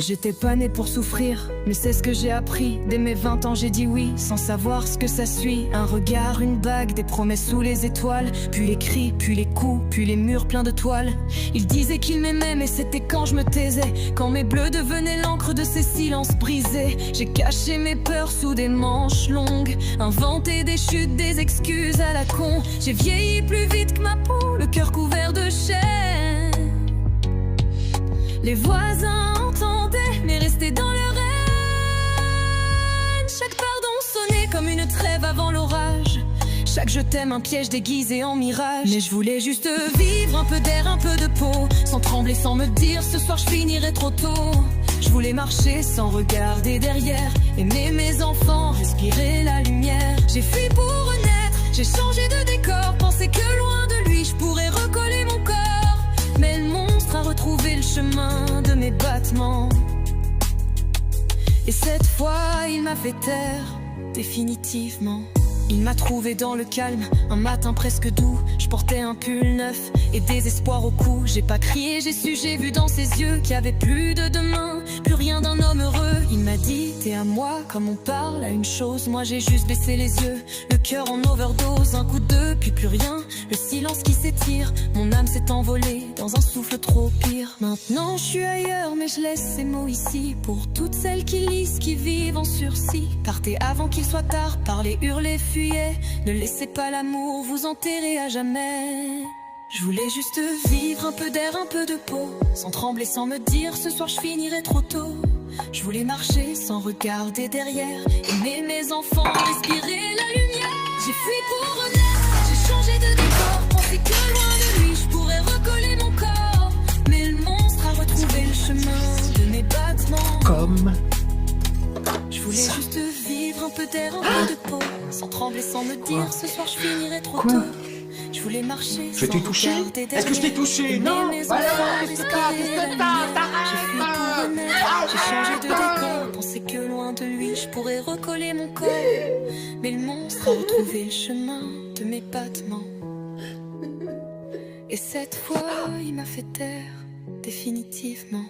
J'étais pas née pour souffrir, mais c'est ce que j'ai appris. Dès mes 20 ans j'ai dit oui, sans savoir ce que ça suit. Un regard, une bague, des promesses sous les étoiles. Puis les cris, puis les coups, puis les murs pleins de toiles. Il disait qu'il m'aimait, mais c'était quand je me taisais, quand mes bleus devenaient l'encre de ces silences brisés. J'ai caché mes peurs sous des manches longues, inventé des chutes, des excuses à la con. J'ai vieilli plus vite que ma peau, le cœur couvert de chaînes. Les voisins entendaient, mais restaient dans leur haine. Chaque pardon sonnait comme une trêve avant l'orage. Chaque je t'aime un piège déguisé en mirage. Mais je voulais juste vivre un peu d'air, un peu de peau, sans trembler, sans me dire ce soir je finirai trop tôt. Je voulais marcher sans regarder derrière, aimer mes enfants, respirer la lumière. J'ai fui pour renaître, j'ai changé de décor, pensais que loin de lui je pourrais recoller mon corps. Mais le monstre a retrouvé le chemin de mes battements. Et cette fois il m'a fait taire, définitivement. Il m'a trouvé dans le calme, un matin presque doux. Je portais un pull neuf et désespoir au cou. J'ai pas crié, j'ai su, j'ai vu dans ses yeux qu'il y avait plus de demain, plus rien d'un homme heureux. Il m'a dit, t'es à moi comme on parle à une chose. Moi j'ai juste baissé les yeux, le cœur en overdose. Un coup de deux, puis plus rien, le silence qui s'étire. Mon âme s'est envolée dans un souffle trop pire. Maintenant je suis ailleurs, mais je laisse ces mots ici pour toutes celles qui lisent, qui vivent en sursis. Partez avant qu'il soit tard, parlez, hurlez, fuyez. Ne laissez pas l'amour vous enterrer à jamais. Je voulais juste vivre un peu d'air, un peu de peau, sans trembler, sans me dire ce soir je finirai trop tôt. Je voulais marcher sans regarder derrière, aimer mes enfants, respirer la lumière. J'ai fui pour renaître, j'ai changé de décor, pensais que loin de lui je pourrais recoller mon corps. Mais le monstre a retrouvé le chemin de mes battements. Comme je voulais juste vivre un peu d'air, un peu de peau, sans trembler, sans me dire ce soir je finirai trop tôt. Je voulais marcher je t'ai touché? Est-ce que je t'ai touché? Non. J'ai changé de décor, pensais que loin de lui je pourrais recoller mon corps. Mais le monstre a retrouvé le chemin de mes battements. Et cette fois il m'a fait taire, définitivement.